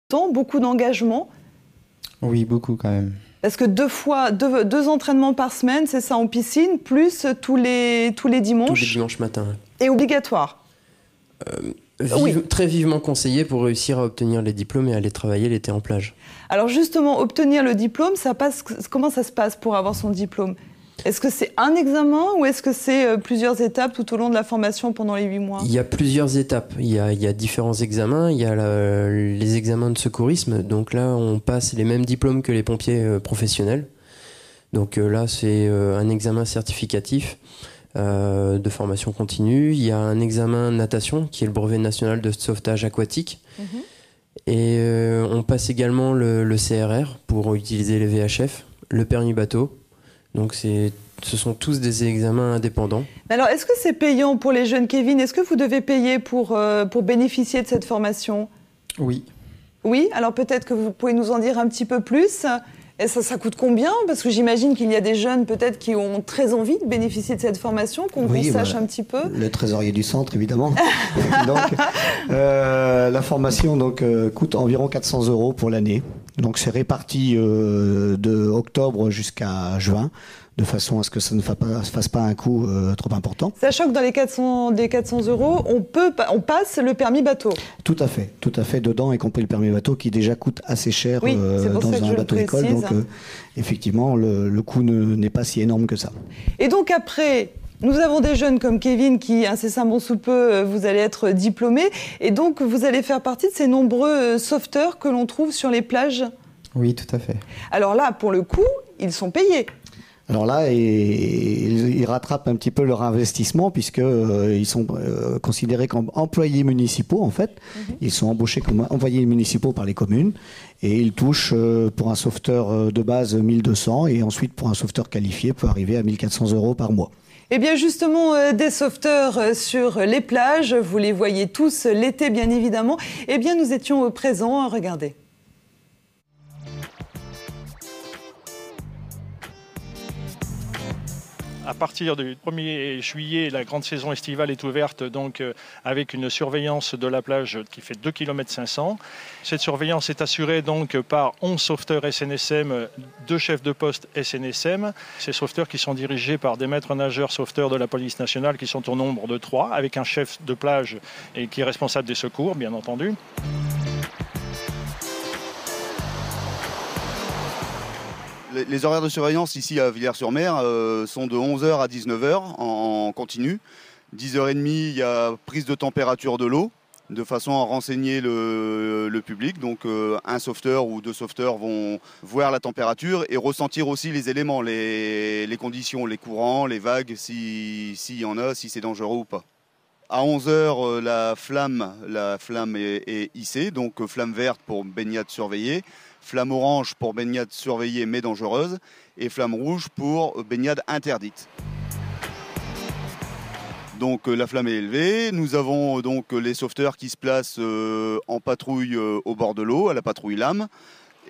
temps, beaucoup d'engagement? Oui, beaucoup quand même. Parce que deux entraînements par semaine, c'est ça, en piscine, plus tous les dimanches. Tous les dimanches matin. Et obligatoire. Oui. Très vivement conseillé pour réussir à obtenir les diplômes et aller travailler l'été en plage. Alors justement, obtenir le diplôme, comment ça se passe pour avoir son diplôme? Est-ce que c'est un examen ou est-ce que c'est plusieurs étapes tout au long de la formation pendant les 8 mois? Il y a plusieurs étapes. Il y a différents examens. Il y a les examens de secourisme. Donc là, on passe les mêmes diplômes que les pompiers professionnels. Donc là, c'est un examen certificatif de formation continue. Il y a un examen natation qui est le brevet national de sauvetage aquatique. Et on passe également le CRR pour utiliser les VHF, le permis bateau. Donc ce sont tous des examens indépendants. Alors, est-ce que c'est payant pour les jeunes, Kevin? Est-ce que vous devez payer pour bénéficier de cette formation? Oui. Oui, alors peut-être que vous pouvez nous en dire un petit peu plus. Et ça coûte combien? Parce que j'imagine qu'il y a des jeunes peut-être qui ont très envie de bénéficier de cette formation, qu'on sache un petit peu. Le trésorier du centre, évidemment. Donc, la formation coûte environ 400 € pour l'année. Donc c'est réparti de octobre jusqu'à juin, de façon à ce que ça ne fasse pas un coût trop important. Sachant que dans les 400 €, on passe le permis bateau. Tout à fait, dedans, y compris le permis bateau qui déjà coûte assez cher dans un bateau école. Donc effectivement, le coût n'est pas si énorme que ça. Et donc après, nous avons des jeunes comme Kevin qui, incessamment sous peu, vous allez être diplômés. Et donc, vous allez faire partie de ces nombreux sauveteurs que l'on trouve sur les plages? Oui, tout à fait. Alors là, pour le coup, ils sont payés. Alors là, ils rattrapent un petit peu leur investissement puisqu'ils sont considérés comme employés municipaux, en fait. Ils sont embauchés comme employés municipaux par les communes et ils touchent pour un sauveteur de base 1 200 et ensuite pour un sauveteur qualifié peut arriver à 1 400 € par mois. Eh bien justement, des sauveteurs sur les plages, vous les voyez tous l'été bien évidemment. Eh bien nous étions présents, regardez. À partir du 1er juillet, la grande saison estivale est ouverte donc avec une surveillance de la plage qui fait 2,5 km. Cette surveillance est assurée donc par 11 sauveteurs SNSM, 2 chefs de poste SNSM. Ces sauveteurs qui sont dirigés par des maîtres nageurs sauveteurs de la police nationale qui sont au nombre de 3, avec un chef de plage et qui est responsable des secours, bien entendu. Les horaires de surveillance ici à Villers-sur-Mer sont de 11h à 19h en continu. 10h30, il y a prise de température de l'eau de façon à renseigner le public. Donc un sauveteur ou 2 sauveteurs vont voir la température et ressentir aussi les éléments, les conditions, les courants, les vagues, s'il y en a, si c'est dangereux ou pas. À 11h, la flamme est hissée, donc flamme verte pour baignade surveillée. Flamme orange pour baignade surveillée mais dangereuse et flamme rouge pour baignade interdite. Donc la flamme est élevée, nous avons donc les sauveteurs qui se placent en patrouille au bord de l'eau, à la patrouille lame,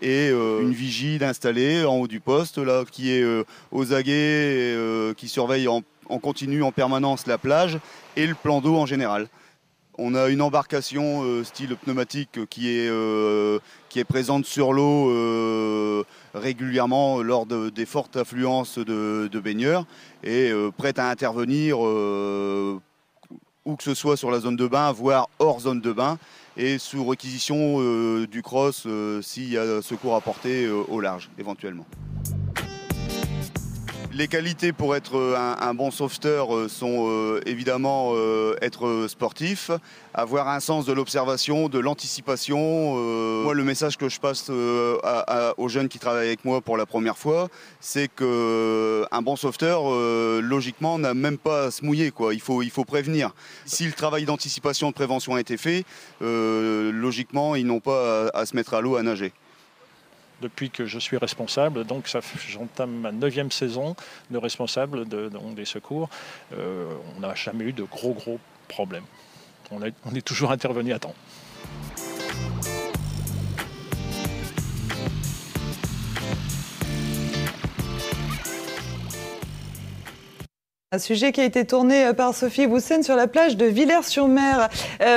et une vigie installée en haut du poste là, qui est aux aguets, qui surveille en continu, en permanence la plage et le plan d'eau en général. On a une embarcation style pneumatique qui est présente sur l'eau régulièrement lors des fortes affluences de baigneurs et prête à intervenir où que ce soit sur la zone de bain, voire hors zone de bain et sous réquisition du CROSS s'il y a secours à porter au large éventuellement. Les qualités pour être un bon sauveteur sont évidemment être sportif, avoir un sens de l'observation, de l'anticipation. Moi, le message que je passe aux jeunes qui travaillent avec moi pour la première fois, c'est qu'un bon sauveteur, logiquement, n'a même pas à se mouiller, quoi. Il faut prévenir. Si le travail d'anticipation, de prévention a été fait, logiquement, ils n'ont pas à se mettre à l'eau à nager. Depuis que je suis responsable, donc j'entame ma 9e saison de responsable des secours. On n'a jamais eu de gros problèmes. On est toujours intervenu à temps. Un sujet qui a été tourné par Sophie Boussen sur la plage de Villers-sur-Mer.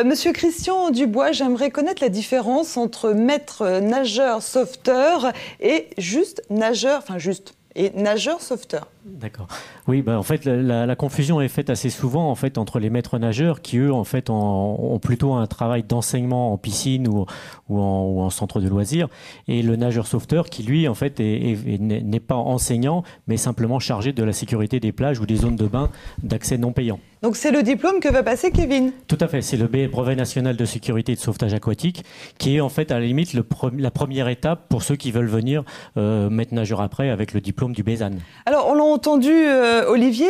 Monsieur Christian Dubois, j'aimerais connaître la différence entre maître nageur sauveteur et juste nageur, enfin juste, et nageur sauveteur. D'accord. Oui, en fait, la confusion est faite assez souvent en fait entre les maîtres nageurs qui eux en fait ont plutôt un travail d'enseignement en piscine ou en centre de loisirs, et le nageur sauveteur qui lui en fait n'est pas enseignant mais simplement chargé de la sécurité des plages ou des zones de bain d'accès non payant. Donc c'est le diplôme que va passer Kevin. Tout à fait, c'est le brevet national de sécurité et de sauvetage aquatique qui est en fait à la limite la première étape pour ceux qui veulent venir maître nageur après avec le diplôme du BESAN. Alors on l'a entendu Olivier,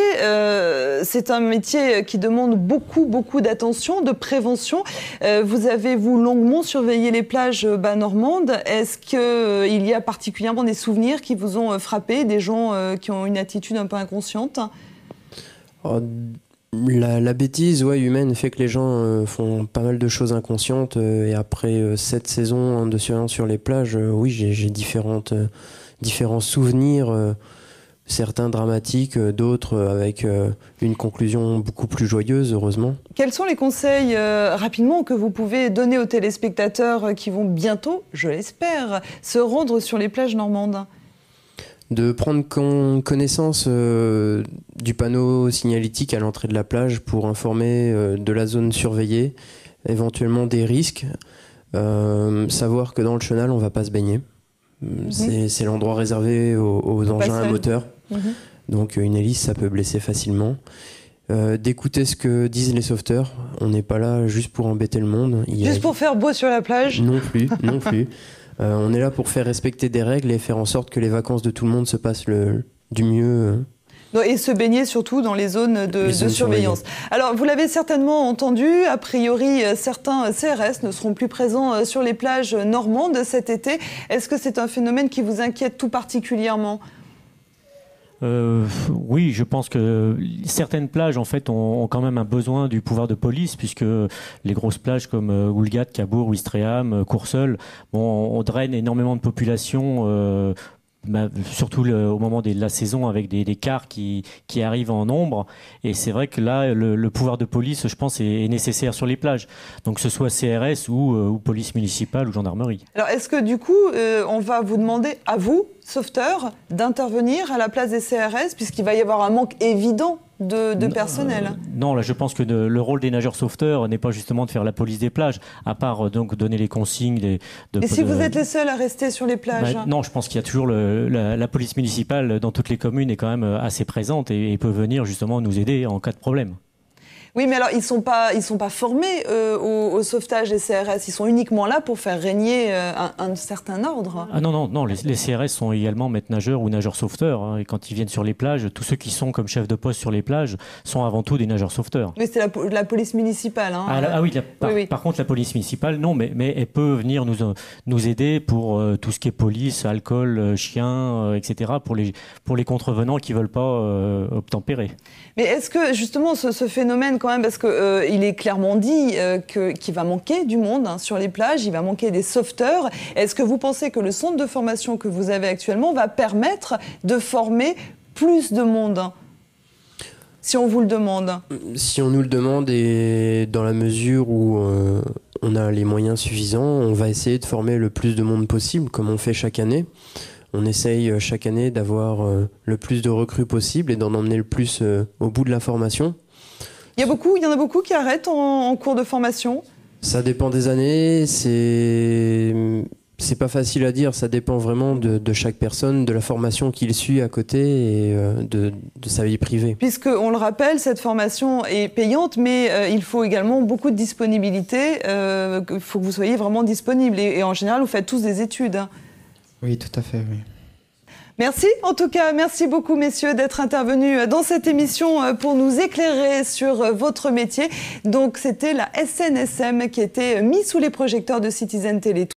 c'est un métier qui demande beaucoup d'attention, de prévention. Vous avez longuement surveillé les plages normandes. Est-ce qu'il y a particulièrement des souvenirs qui vous ont frappé, des gens qui ont une attitude un peu inconsciente ? La bêtise humaine fait que les gens font pas mal de choses inconscientes, et après 7 saisons de surveillance sur les plages, oui, j'ai différents souvenirs, certains dramatiques, d'autres avec une conclusion beaucoup plus joyeuse, heureusement. Quels sont les conseils rapidement que vous pouvez donner aux téléspectateurs qui vont bientôt, je l'espère, se rendre sur les plages normandes ? De prendre connaissance du panneau signalétique à l'entrée de la plage pour informer de la zone surveillée, éventuellement des risques, savoir que dans le chenal on ne va pas se baigner. C'est l'endroit réservé aux engins à moteur. Donc une hélice ça peut blesser facilement. D'écouter ce que disent les sauveteurs, on n'est pas là juste pour embêter le monde. Juste pour faire beau sur la plage ? Non plus. On est là pour faire respecter des règles et faire en sorte que les vacances de tout le monde se passent du mieux. Et se baigner surtout dans les zones de surveillance. Alors, vous l'avez certainement entendu, a priori, certains CRS ne seront plus présents sur les plages normandes cet été. Est-ce que c'est un phénomène qui vous inquiète tout particulièrement ? Oui, je pense que certaines plages en fait ont quand même un besoin du pouvoir de police, puisque les grosses plages comme Houlgate, Cabourg, Ouistreham, Courseulles, on draine énormément de population. Surtout au moment de la saison avec des cars qui arrivent en nombre, et c'est vrai que là le pouvoir de police je pense est nécessaire sur les plages, donc que ce soit CRS ou police municipale ou gendarmerie. Alors est-ce que du coup on va vous demander à vous, sauveteurs, d'intervenir à la place des CRS puisqu'il va y avoir un manque évident de personnel? Non, là je pense que le rôle des nageurs sauveteurs n'est pas justement de faire la police des plages, à part donc donner les consignes. Et si vous êtes les seuls à rester sur les plages? Non, je pense qu'il y a toujours la police municipale dans toutes les communes est quand même assez présente et peut venir justement nous aider en cas de problème. Oui, mais alors ils sont pas formés au sauvetage des CRS. Ils sont uniquement là pour faire régner un certain ordre. Ah non, les CRS sont également maîtres nageurs ou nageurs sauveteurs. Hein, et quand ils viennent sur les plages, tous ceux qui sont comme chefs de poste sur les plages sont avant tout des nageurs sauveteurs. Mais c'est la police municipale. Hein, oui, par contre la police municipale, non, mais elle peut venir nous aider pour tout ce qui est police, alcool, chiens, etc. pour les contrevenants qui veulent pas obtempérer. Mais est-ce que justement ce phénomène quand même, parce qu'il est clairement dit qu'il va manquer du monde sur les plages, il va manquer des sauveteurs. Est-ce que vous pensez que le centre de formation que vous avez actuellement va permettre de former plus de monde, si on vous le demande? Si on nous le demande et dans la mesure où on a les moyens suffisants, on va essayer de former le plus de monde possible, comme on fait chaque année. On essaye chaque année d'avoir le plus de recrues possible et d'en emmener le plus au bout de la formation. Il y en a beaucoup qui arrêtent en cours de formation? Ça dépend des années, c'est pas facile à dire, ça dépend vraiment de chaque personne, de la formation qu'il suit à côté et de sa vie privée. Puisqu'on le rappelle, cette formation est payante, mais il faut également beaucoup de disponibilité, il faut que vous soyez vraiment disponible et en général vous faites tous des études. Oui, tout à fait, oui. Merci, en tout cas, merci beaucoup messieurs d'être intervenus dans cette émission pour nous éclairer sur votre métier. Donc c'était la SNSM qui était mise sous les projecteurs de Citizen Télé.